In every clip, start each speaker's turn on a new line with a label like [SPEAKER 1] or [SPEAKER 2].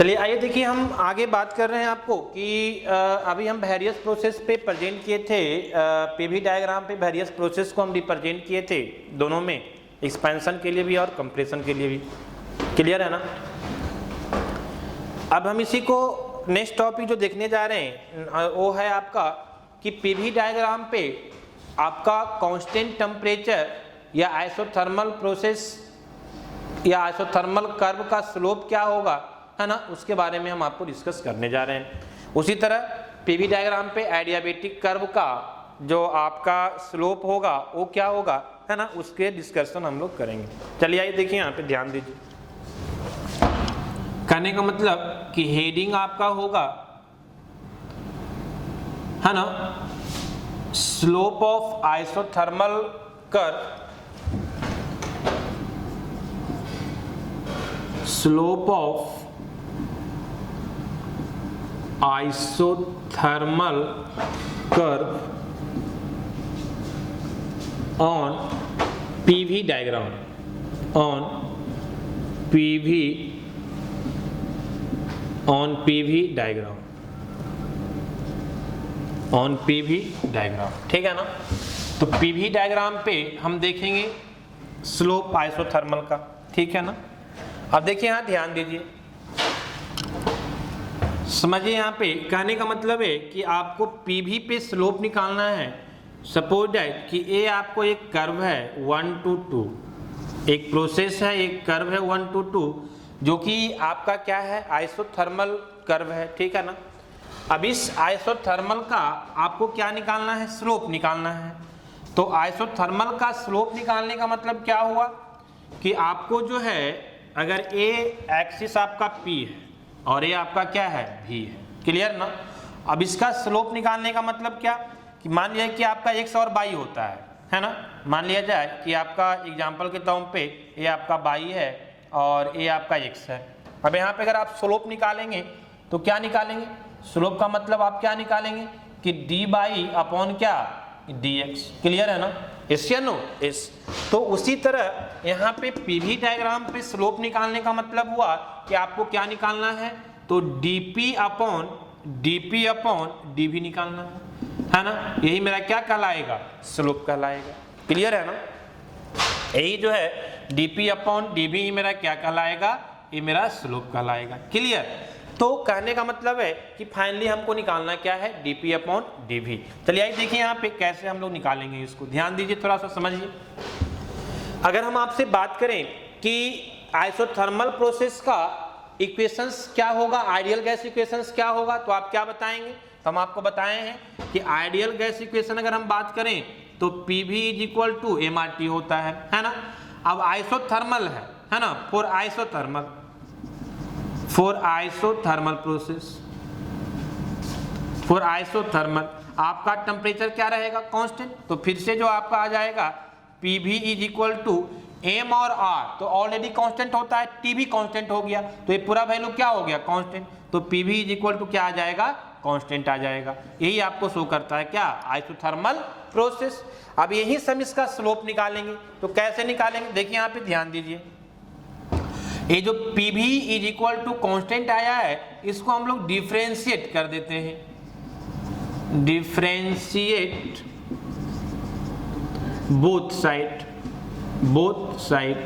[SPEAKER 1] चलिए आइए देखिए, हम आगे बात कर रहे हैं आपको कि अभी हम वेरियस प्रोसेस पे प्रेजेंट किए थे, पीवी डायग्राम पे वेरियस प्रोसेस को हम रिप्रेजेंट किए थे, दोनों में, एक्सपेंशन के लिए भी और कंप्रेशन के लिए भी। क्लियर है ना? अब हम इसी को नेक्स्ट टॉपिक जो देखने जा रहे हैं वो है आपका कि पीवी डायग्राम पे आपका कांस्टेंट टेम्परेचर या आइसोथर्मल प्रोसेस या आइसोथर्मल कर्व का स्लोप क्या होगा, है ना, उसके बारे में हम आपको डिस्कस करने जा रहे हैं। उसी तरह पीवी डायग्राम पे एडियाबेटिक कर्व का जो आपका स्लोप होगा वो क्या होगा, है ना, उसके डिस्कशन हम लोग करेंगे। चलिए आइए देखिए, यहाँ पे ध्यान दीजिए। कहने का मतलब कि हेडिंग आपका होगा, है ना, slope of isothermal curve, slope of isothermal curve on PV diagram, on PV diagram, on PV diagram, ठीक है ना। तो PV डायग्राम पे हम देखेंगे स्लोप आइसोथर्मल का, ठीक है ना। अब देखिए यहाँ ध्यान दीजिए, समझिए, यहाँ पे कहने का मतलब है कि आपको पीवी पे स्लोप निकालना है। सपोज दैट कि ये आपको एक कर्व है 1 to 2, एक प्रोसेस है, एक कर्व है 1 to 2, जो कि आपका क्या है, आइसोथर्मल कर्व है, ठीक है ना। अब इस आइसोथर्मल का आपको क्या निकालना है, स्लोप निकालना है। तो आइसोथर्मल का स्लोप निकालने का मतलब क्या हुआ कि आपको जो है, अगर ए एक्सिस आपका पी है और ये आपका क्या है, भी है। क्लियर ना? अब इसका स्लोप निकालने का मतलब क्या कि मान लिया कि आपका x और y होता है ना। मान लिया जाए कि आपका एग्जांपल के तौर पे ये आपका y है और ये आपका x है। अब यहाँ पे अगर आप स्लोप निकालेंगे तो क्या निकालेंगे, स्लोप का मतलब आप क्या निकालेंगे कि dy अपॉन क्या, dx। क्लियर है ना? इस या नो इस। तो उसी तरह यहाँ पे पीवी डायग्राम पे स्लोप निकालने का मतलब हुआ कि आपको क्या निकालना है, तो dp अपॉन dv निकालना है ना। यही मेरा क्या कहलाएगा, स्लोप कहलाएगा। क्लियर है ना? यही जो है dp अपॉन dv ही मेरा क्या कहलाएगा, ये मेरा स्लोप कहलाएगा। क्लियर? तो कहने का मतलब है कि फाइनली हमको निकालना क्या है, dp अपॉन dv। चलिए आइए देखिए यहाँ पे कैसे हम लोग निकालेंगे इसको। ध्यान दीजिए, थोड़ा सा समझिए। अगर हम आपसे बात करें कि आइसोथर्मल प्रोसेस का इक्वेशंस क्या होगा, आइडियल गैस इक्वेशंस क्या होगा, तो आप क्या बताएंगे? तो हम आपको बताए हैं कि आइडियल गैस इक्वेशन अगर हम बात करें तो PV is equal to MRT होता है ना। अब आइसोथर्मल है ना, for isothermal process, for isothermal आपका टेम्परेचर क्या रहेगा, कांस्टेंट। तो फिर से जो आपका आ जाएगा PV is equal to M और R, तो ऑलरेडी कांस्टेंट होता है, T भी कांस्टेंट हो गया, तो ये पूरा वैल्यू क्या हो गया, कांस्टेंट। तो PV इज इक्वल टू क्या आ जाएगा, कांस्टेंट आ जाएगा। यही आपको शो करता है क्या, आइसोथर्मल प्रोसेस। अब यही हम इसका स्लोप निकालेंगे, तो कैसे निकालेंगे, देखिए यहाँ पे ध्यान दीजिए। ये जो PV is equal to constant आया है, इसको हम लोग डिफरेंशिएट कर देते हैं, डिफरेंशिएट बोथ साइड,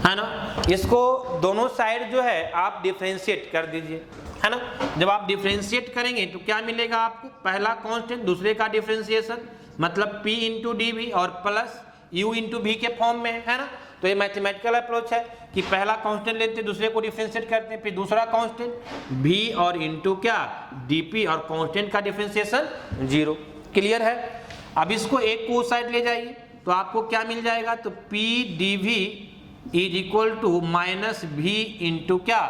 [SPEAKER 1] है ना। इसको दोनों साइड जो है आप डिफरेंशिएट कर दीजिए, है ना। जब आप डिफरेंशिएट करेंगे तो क्या मिलेगा आपको, पहला कांस्टेंट, दूसरे का डिफरेंशिएशन, मतलब P इंटू डी और प्लस U इंटू V के फॉर्म में, है ना। तो ये मैथमेटिकल अप्रोच है कि पहला कांस्टेंट लेते हैं, दूसरे को डिफरेंशिएट करते हैं, फिर दूसरा कांस्टेंट V और इंटू क्या, dP, और कांस्टेंट का डिफरेंशिएशन 0। क्लियर है? अब इसको एक को उस साइड ले जाइए तो आपको क्या मिल जाएगा, तो P dV is equal to minus V into क्या,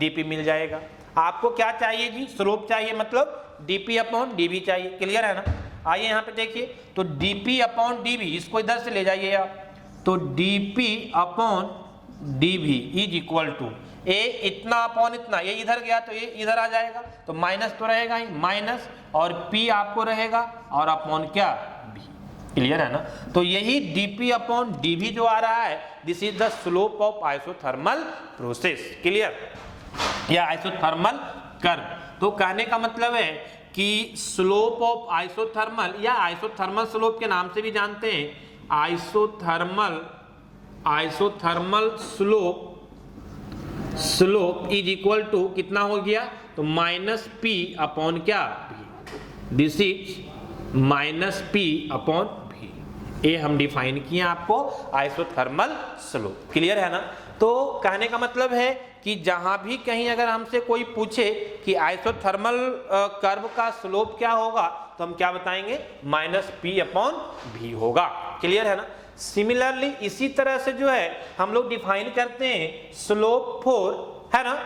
[SPEAKER 1] dP मिल जाएगा। आपको क्या चाहिए जी, स्लोप चाहिए, मतलब dP अपॉन dV चाहिए। क्लियर है ना? आइए यहाँ पे देखिए, तो dP अपॉन dV, इसको इधर से ले जाइए आप, तो dP upon dV is equal to a इतना अपॉन इतना, ये इधर गया तो ये इधर आ जाएगा, तो माइनस तो रहेगा ही, माइनस, और P आपको रहेगा और अपॉन क्या, B। क्लियर है ना? तो यही dP अपॉन dV जो आ रहा है, this is the slope of isothermal process. Clear? या आइसोथर्मल कर्व। तो कहने का मतलब है कि स्लोप ऑफ आइसोथर्मल या आइसोथर्मल स्लोप के नाम से भी जानते हैं, isothermal slope is equal to कितना हो गया, तो माइनस पी अपॉन क्या, this is minus P upon V. ये हम डिफाइन किए आपको आइसोथर्मल स्लोप, क्लियर है ना। तो कहने का मतलब है कि जहां भी कहीं अगर हमसे कोई पूछे कि आइसोथर्मल कर्व का स्लोप क्या होगा, तो हम क्या बताएंगे, माइनस पी अपॉन भी होगा, क्लियर है ना। सिमिलरली इसी तरह से जो है हम लोग डिफाइन करते हैं स्लोप फॉर, है ना,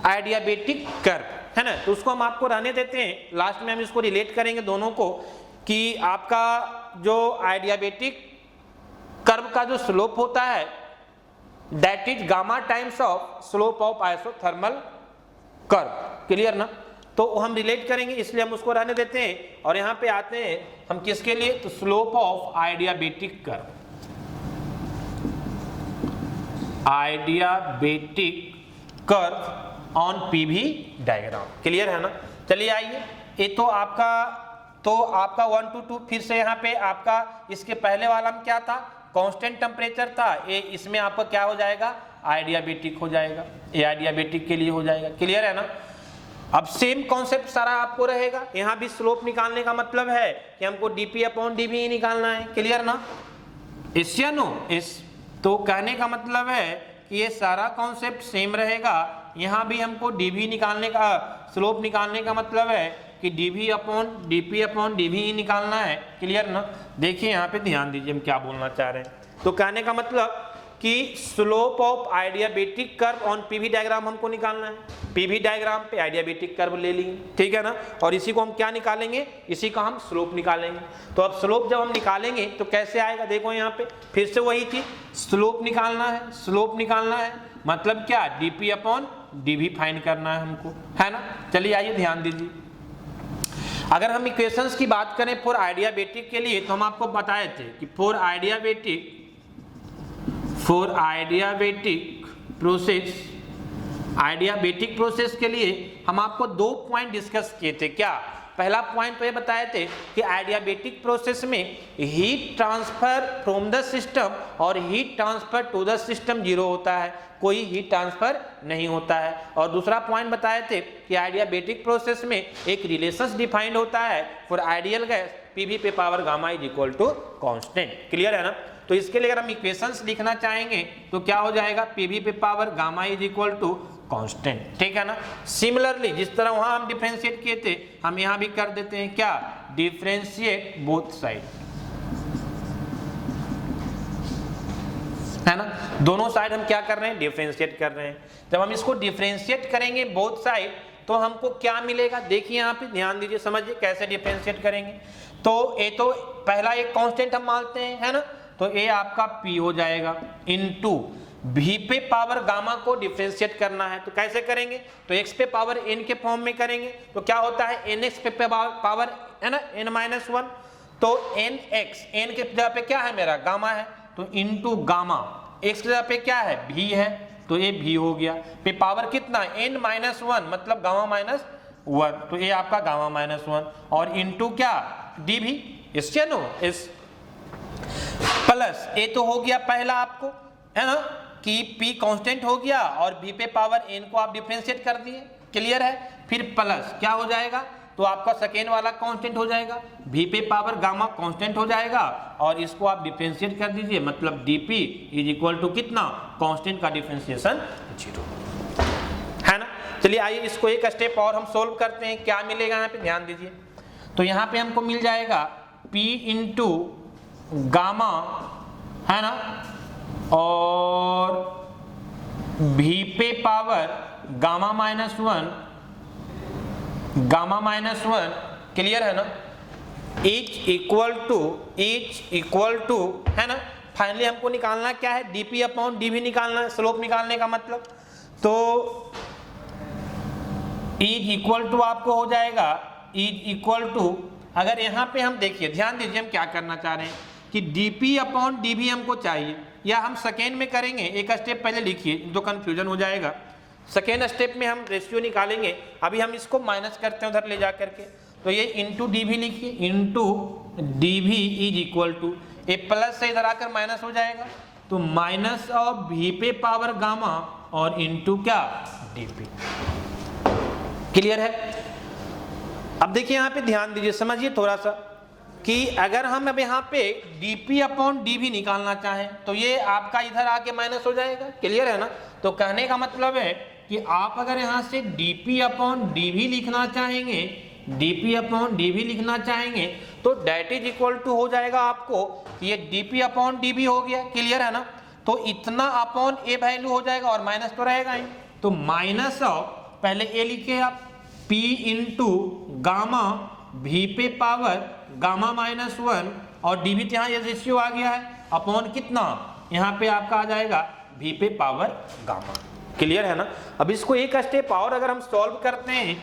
[SPEAKER 1] आइडियाबेटिक कर्व, है ना। तो उसको हम आपको रहने देते हैं, लास्ट में हम इसको रिलेट करेंगे दोनों को, कि आपका जो आइडियाबेटिक कर्व का जो स्लोप होता है that is gamma times of slope of isothermal curve, clear ना। तो हम रिलेट करेंगे इसलिए हम उसको रहने देते हैं और यहां पे आते हैं हम किसके लिए, तो slope of adiabatic curve, adiabatic curve on PV diagram, clear है ना। चलिए आइए, ये तो आपका 1 to 2, फिर से यहाँ पे आपका इसके पहले वाला में क्या था, कांस्टेंट टेम्परेचर था, ये इसमें आपका क्या हो जाएगा, आइडियाबेटिक हो जाएगा, ये आइडियाबेटिक के लिए हो जाएगा, क्लियर है ना। अब सेम कॉन्सेप्ट सारा आपको रहेगा, यहाँ भी स्लोप निकालने का मतलब है कि हमको dp अपॉन dv ही निकालना है, क्लियर ना, इस या नो इस। तो कहने का मतलब है कि ये सारा कॉन्सेप्ट सेम रहेगा, यहाँ भी हमको dv निकालने का, स्लोप निकालने का मतलब है कि dp अपॉन dv ही निकालना है, क्लियर ना। देखिए यहाँ पे ध्यान दीजिए हम क्या बोलना चाह रहे हैं। तो कहने का मतलब कि slope of adiabatic curve on PV diagram हमको निकालना है, पीवी डायग्राम पे आइडियाबेटिक कर्व ले लेंगे, ठीक है ना, और इसी को हम क्या निकालेंगे, इसी का हम स्लोप निकालेंगे। तो अब स्लोप जब हम निकालेंगे तो कैसे आएगा, देखो यहाँ पे फिर से वही चीज, स्लोप निकालना है, स्लोप निकालना है मतलब क्या, dp अपॉन dv फाइंड करना है हमको, है ना। चलिए आइए ध्यान दीजिए, अगर हम इक्वेशंस की बात करें फॉर आइडियाबेटिक के लिए, तो हम आपको बताए थे कि फॉर आइडियाबेटिक प्रोसेस के लिए हम आपको 2 पॉइंट डिस्कस किए थे। क्या, पहला पॉइंट तो ये बताए थे कि आइडियाबेटिक प्रोसेस में heat transfer from the system और heat transfer to the system 0 होता है, कोई हीट ट्रांसफर नहीं होता है। और दूसरा पॉइंट बताए थे कि आइडियाबेटिक प्रोसेस में एक रिलेशन डिफाइंड होता है फॉर आइडियल गैस पीवी पे power gamma is equal to constant, clear है ना। तो इसके लिए अगर हम इक्वेशंस लिखना चाहेंगे तो क्या हो जाएगा, पीवी पे power gamma is equal to constant, ठीक है ना। सिमिलरली जिस तरह वहां हम डिफरेंशिएट किए थे, हम यहां भी कर देते हैं, क्या, डिफरेंशिएट बोथ साइड, है ना। दोनों साइड हम क्या कर रहे हैं, डिफरेंशिएट कर रहे हैं। जब हम इसको डिफरेंशिएट करेंगे बोथ साइड तो हमको क्या मिलेगा, देखिए यहाँ पे ध्यान दीजिए, समझिए कैसे डिफरेंशिएट करेंगे। तो ये तो पहला एक कांस्टेंट हम मानते हैं, है ना, तो ये आपका p हो जाएगा इनटू v पे पावर गामा को डिफरेंशिएट करना है, तो कैसे करेंगे, तो x पे पावर n के फॉर्म में करेंगे, तो क्या होता है nx पे पावर, है ना, n-1, तो nx, n के जगह पे क्या है मेरा, गामा है, तो इनटू गामा, x की जगह पे क्या है, v है, तो ये v हो गया, पे पावर कितना, n-1 मतलब गामा -1, तो ये आपका गामा -1 और इनटू क्या, dv, इससे नो इस प्लस ए तो हो गया पहला आपको, है ना, कि p कांस्टेंट हो गया और v पे पावर n को आप डिफरेंशिएट कर दिए, क्लियर है। फिर प्लस क्या हो जाएगा, तो आपका सेकेंड वाला कांस्टेंट हो जाएगा, v पे पावर गामा कांस्टेंट हो जाएगा और इसको आप डिफरेंशिएट कर दीजिए, मतलब dp इज इक्वल टू कितना, कांस्टेंट का डिफरेंशिएशन 0, है ना। चलिए आइए इसको एक स्टेप और हम सोल्व करते हैं, क्या मिलेगा यहाँ पे ध्यान दीजिए। तो यहाँ पे हमको मिल जाएगा p इंटू गामा, है ना, और v पे पावर गामा -1, क्लियर है ना, इज इक्वल टू, है ना। फाइनली हमको निकालना क्या है, dp अपॉन dv निकालना है, स्लोप निकालने का मतलब। तो इज इक्वल टू आपको हो जाएगा, इज इक्वल टू, अगर यहाँ पे हम देखिए ध्यान दीजिए हम क्या करना चाह रहे हैं कि dp अपॉन dv हमको चाहिए, या हम सेकेंड में करेंगे, एक स्टेप पहले लिखिए तो कंफ्यूजन हो जाएगा। सेकेंड स्टेप में हम रेशियो निकालेंगे, अभी हम इसको माइनस करते हैं उधर ले जा करके, तो ये इंटू डी भी लिखिए, into D V is equal to, A plus से इधर आकर माइनस हो जाएगा, तो माइनस ऑफ वी पे पावर गामा और इंटू क्या डीपी। क्लियर है? अब देखिए यहाँ पे ध्यान दीजिए, समझिए थोड़ा सा कि अगर हम अब यहाँ पे dp अपॉन dv निकालना चाहें तो ये आपका इधर आके माइनस हो जाएगा। क्लियर है ना? तो कहने का मतलब है कि आप अगर यहाँ से dp अपॉन dv लिखना चाहेंगे, dp अपॉन dv लिखना चाहेंगे तो डेट इज इक्वल टू हो जाएगा आपको, ये dp अपॉन dv हो गया। क्लियर है ना? तो इतना अपॉन a वैल्यू हो जाएगा और माइनस तो रहेगा ही, तो माइनस ऑफ, पहले a लिखे आप, p इंटू गामा v पे पावर गामा माइनस 1 और dv यहाँ ये रेशियो आ गया है अपॉन कितना, यहाँ पे आपका आ जाएगा v पे पावर गामा। क्लियर है ना? अब इसको एक स्टेप और अगर हम सॉल्व करते हैं,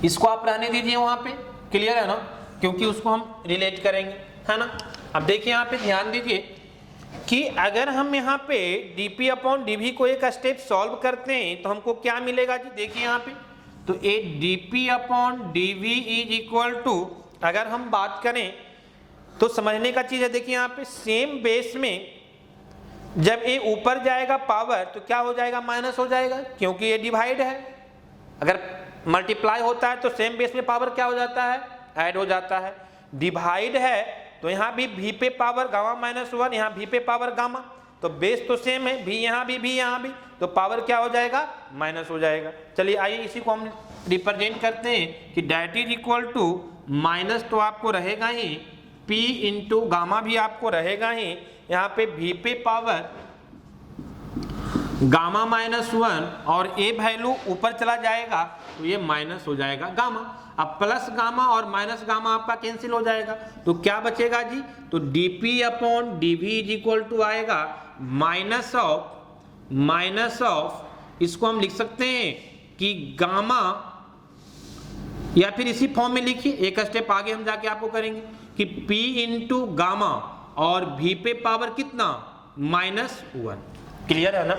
[SPEAKER 1] इसको आप रहने दीजिए वहां पे। क्लियर है ना? क्योंकि उसको हम रिलेट करेंगे, है ना? अब देखिए यहाँ पे ध्यान दीजिए कि अगर हम यहाँ पे dp अपॉन dv को एक स्टेप सॉल्व करते हैं तो हमको क्या मिलेगा जी? देखिए यहाँ पे तो a dp upon dv is equal to, अगर हम बात करें तो समझने का चीज है, देखिए यहाँ पे सेम बेस में जब ए ऊपर जाएगा पावर तो क्या हो जाएगा? माइनस हो जाएगा, क्योंकि ये डिवाइड है। अगर मल्टीप्लाई होता है तो सेम बेस में पावर क्या हो जाता है? ऐड हो जाता है। डिवाइड है तो यहाँ भी v पे पावर गामा माइनस 1, यहाँ v पे पावर गामा, तो बेस तो सेम है, v यहाँ भी, तो पावर क्या हो जाएगा? माइनस हो जाएगा। चलिए आइए इसी को हम रिप्रेजेंट करते हैं कि that is equal to minus तो आपको रहेगा ही, p इंटू गामा भी आपको रहेगा ही, यहाँ पे v पे पावर गामा माइनस 1 और a वैल्यू ऊपर चला जाएगा तो ये माइनस हो जाएगा गामा। अब प्लस गामा और माइनस गामा आपका कैंसिल हो जाएगा, तो क्या बचेगा जी? तो dp upon dv is equal to आएगा माइनस ऑफ, इसको हम लिख सकते हैं कि गामा, या फिर इसी फॉर्म में लिखिए, एक स्टेप आगे हम जाके आपको करेंगे कि p इंटू गामा और v पे पावर कितना? माइनस 1। क्लियर है ना?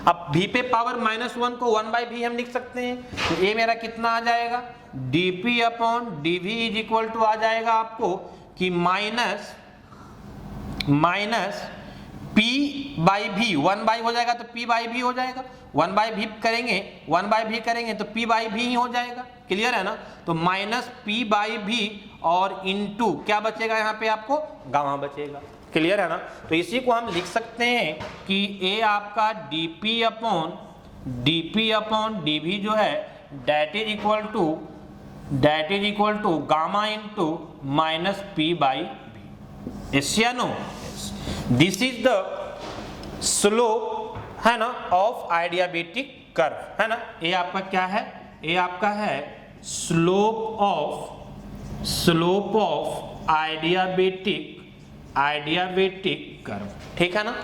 [SPEAKER 1] अब v पे पावर माइनस 1 को 1/v हम लिख सकते हैं, तो ये मेरा कितना आ जाएगा? dp upon dv is equal to आ जाएगा आपको कि माइनस p बाई v, 1/, हो जाएगा तो p बाई v हो जाएगा, 1/v करेंगे तो p बाई v ही हो जाएगा। क्लियर है ना? तो माइनस p बाई v और इंटू क्या बचेगा? यहाँ पे आपको गामा बचेगा। क्लियर है ना? तो इसी को हम लिख सकते हैं कि a आपका dp अपॉन dv जो है that is equal to gamma into minus p by v। Yes या no? This is the slope, है ना, ऑफ आइडियाबेटिक कर्व, है ना? ये आपका क्या है? ये आपका है स्लोप ऑफ आइडियाबेटिक कर्व। ठीक है ना?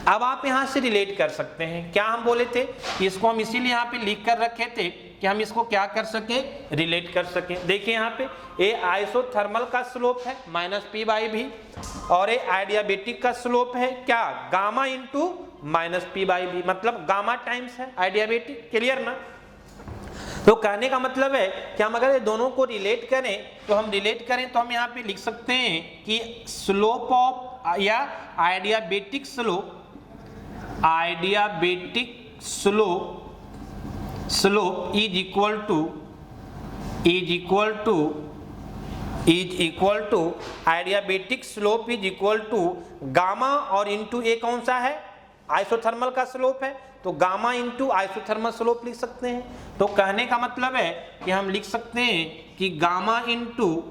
[SPEAKER 1] अब आप यहां से रिलेट कर सकते हैं, क्या हम बोले थे? इसको हम इसीलिए यहाँ पे लिख कर रखे थे कि हम इसको क्या कर सकें? रिलेट कर सकें। देखिए यहाँ पे ए आइसोथर्मल का स्लोप है माइनस p बाई v, और ए आइडियाबेटिक का स्लोप है क्या? Gamma into minus p by v, मतलब गामा टाइम्स है आइडियाबेटिक। क्लियर ना? तो कहने का मतलब है कि हम अगर ये दोनों को रिलेट करें तो हम यहाँ पे लिख सकते हैं कि स्लोप ऑफ या adiabatic slope is equal to adiabatic slope is equal to gamma और इंटू ए कौन सा है? आइसोथर्मल का स्लोप है, तो गामा इंटू आइसोथर्मल स्लोप लिख सकते हैं। तो कहने का मतलब है कि हम लिख सकते हैं कि गामा इंटू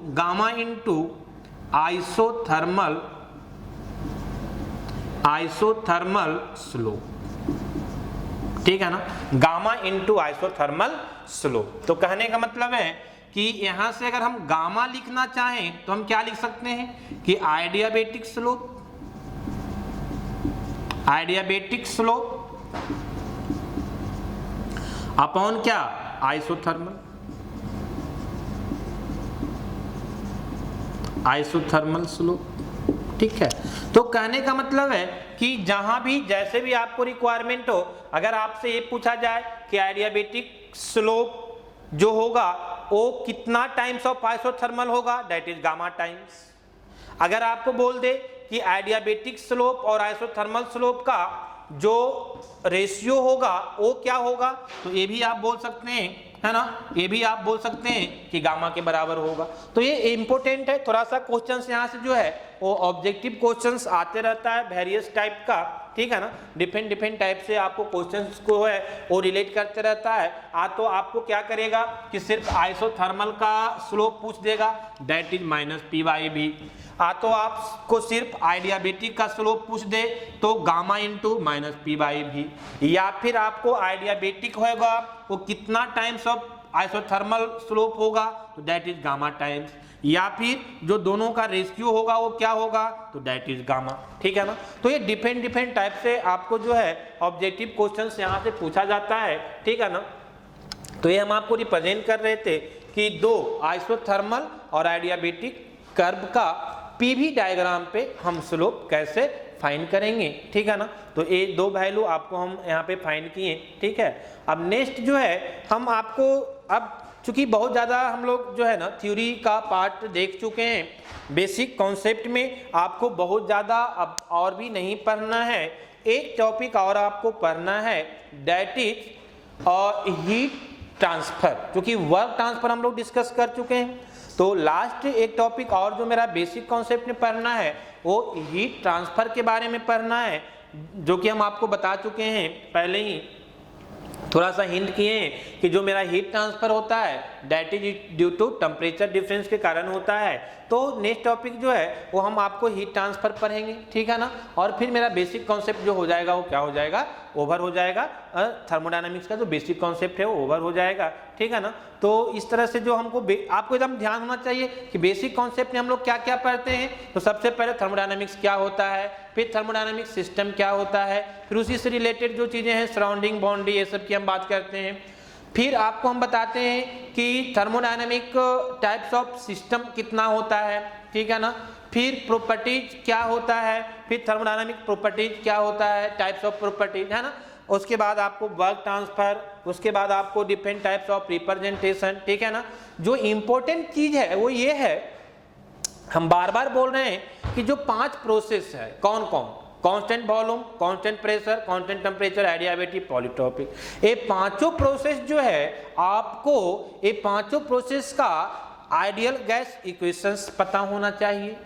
[SPEAKER 1] आइसोथर्मल स्लोप। ठीक है ना? Gamma into isothermal slope. तो कहने का मतलब है कि यहां से अगर हम गामा लिखना चाहें तो हम क्या लिख सकते हैं कि आइडियाबेटिक स्लोप अपॉन क्या? Isothermal slope. ठीक है? तो कहने का मतलब है कि जहां भी जैसे भी आपको रिक्वायरमेंट हो, अगर आपसे ये पूछा जाए कि एडियाबेटिक स्लोप जो होगा वो कितना टाइम्स ऑफ आइसोथर्मल होगा, दैट इज गामा टाइम्स। अगर आपको बोल दे कि एडियाबेटिक स्लोप और आइसोथर्मल स्लोप का जो रेशियो होगा वो क्या होगा, तो ये भी आप बोल सकते हैं, है ना, ये भी आप बोल सकते हैं कि गामा के बराबर होगा। तो ये इंपॉर्टेंट है, थोड़ा सा क्वेश्चंस यहाँ से जो है वो ऑब्जेक्टिव क्वेश्चंस आते रहता है वेरियस टाइप का, ठीक है ना, डिफरेंट टाइप से आपको क्वेश्चंस को है वो रिलेट करते रहता है। तो आपको क्या करेगा कि सिर्फ आइसोथर्मल का स्लोप पूछ देगा, that is minus P by V. तो आपको सिर्फ आइडियाबेटिक का स्लोप पूछ दे तो gamma into minus P by V, या फिर आपको आइडियाबेटिक होगा वो कितना टाइम्स ऑफ आइसोथर्मल स्लोप होगा, तो दैट इज गामा टाइम्स, या फिर जो दोनों का रेशियो होगा वो क्या होगा, तो दैट इज गामा, ठीक है ना। तो ये डिफरेंट टाइप से आपको जो है ऑब्जेक्टिव क्वेश्चंस यहाँ से पूछा जाता है, ठीक है ना। तो ये हम आपको रिप्रेजेंट कर रहे थे कि दो आइसोथर्मल और आइडियाबेटिक कर्व का पीवी डायग्राम पे हम स्लोप कैसे फाइंड करेंगे, ठीक है ना। तो ये दो वैल्यू आपको हम यहाँ पे फाइंड किए, ठीक है। अब नेक्स्ट जो है हम आपको, अब चूंकि बहुत ज़्यादा हम लोग जो है ना थ्योरी का पार्ट देख चुके हैं, बेसिक कॉन्सेप्ट में आपको बहुत ज़्यादा अब और भी नहीं पढ़ना है। एक टॉपिक और आपको पढ़ना है, दैट इज हीट ट्रांसफर, क्योंकि वर्क ट्रांसफर हम लोग डिस्कस कर चुके हैं। तो लास्ट एक टॉपिक और जो मेरा बेसिक कॉन्सेप्ट में पढ़ना है वो हीट ट्रांसफर के बारे में पढ़ना है, जो कि हम आपको बता चुके हैं पहले ही, थोड़ा सा हिंट किए हैं कि जो मेरा हीट ट्रांसफर होता है that is due to temperature difference के कारण होता है। तो नेक्स्ट टॉपिक जो है वो हम आपको हीट ट्रांसफर पढ़ेंगे, ठीक है ना। और फिर मेरा बेसिक कॉन्सेप्ट जो हो जाएगा वो क्या हो जाएगा, ओवर हो जाएगा, थर्मोडायनामिक्स का जो बेसिक कॉन्सेप्ट है वो ओवर हो जाएगा, ठीक है ना। तो इस तरह से जो हमको आपको एकदम ध्यान होना चाहिए कि बेसिक कॉन्सेप्ट में हम लोग क्या क्या पढ़ते हैं। तो सबसे पहले थर्मोडायनामिक्स क्या होता है, फिर थर्मोडायनामिक सिस्टम क्या होता है, फिर उसी से रिलेटेड जो चीज़ें हैं सराउंडिंग बाउंड्री ये सब की हम बात करते हैं। फिर आपको हम बताते हैं कि थर्मोडायनामिक टाइप्स ऑफ सिस्टम कितना होता है, ठीक है ना। फिर प्रॉपर्टीज क्या होता है, फिर थर्मोडायनामिक प्रॉपर्टीज क्या होता है, टाइप्स ऑफ प्रॉपर्टीज, है ना। उसके बाद आपको वर्क ट्रांसफर, उसके बाद आपको डिफरेंट टाइप्स ऑफ रिप्रेजेंटेशन, ठीक है ना। जो इम्पोर्टेंट चीज है वो ये है, हम बार बार बोल रहे हैं कि जो 5 प्रोसेस है, कौन कौन, constant volume, constant pressure, constant temperature, adiabatic, polytropic, ये पांचों प्रोसेस जो है आपको ये पांचों प्रोसेस का आइडियल गैस इक्वेशंस पता होना चाहिए,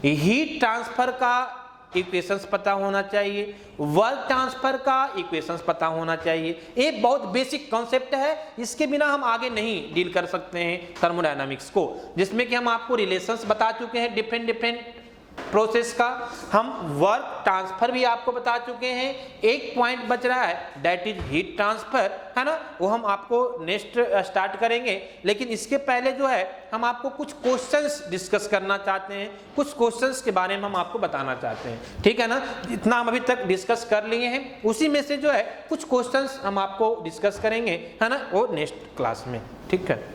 [SPEAKER 1] हीट ट्रांसफर का इक्वेशंस पता होना चाहिए, वर्क ट्रांसफर का इक्वेशंस पता होना चाहिए। ये बहुत बेसिक कॉन्सेप्ट है, इसके बिना हम आगे नहीं डील कर सकते हैं थर्मोडायनामिक्स को, जिसमें कि हम आपको रिलेशंस बता चुके हैं डिफरेंट प्रोसेस का, हम वर्क ट्रांसफर भी आपको बता चुके हैं। एक पॉइंट बच रहा है दैट इज हीट ट्रांसफर, है ना, वो हम आपको नेक्स्ट स्टार्ट करेंगे। लेकिन इसके पहले जो है हम आपको कुछ क्वेश्चंस डिस्कस करना चाहते हैं, कुछ क्वेश्चंस के बारे में हम आपको बताना चाहते हैं, ठीक है ना। जितना हम अभी तक डिस्कस कर लिए हैं उसी में से जो है कुछ क्वेश्चंस हम आपको डिस्कस करेंगे, है ना, वो नेक्स्ट क्लास में, ठीक है।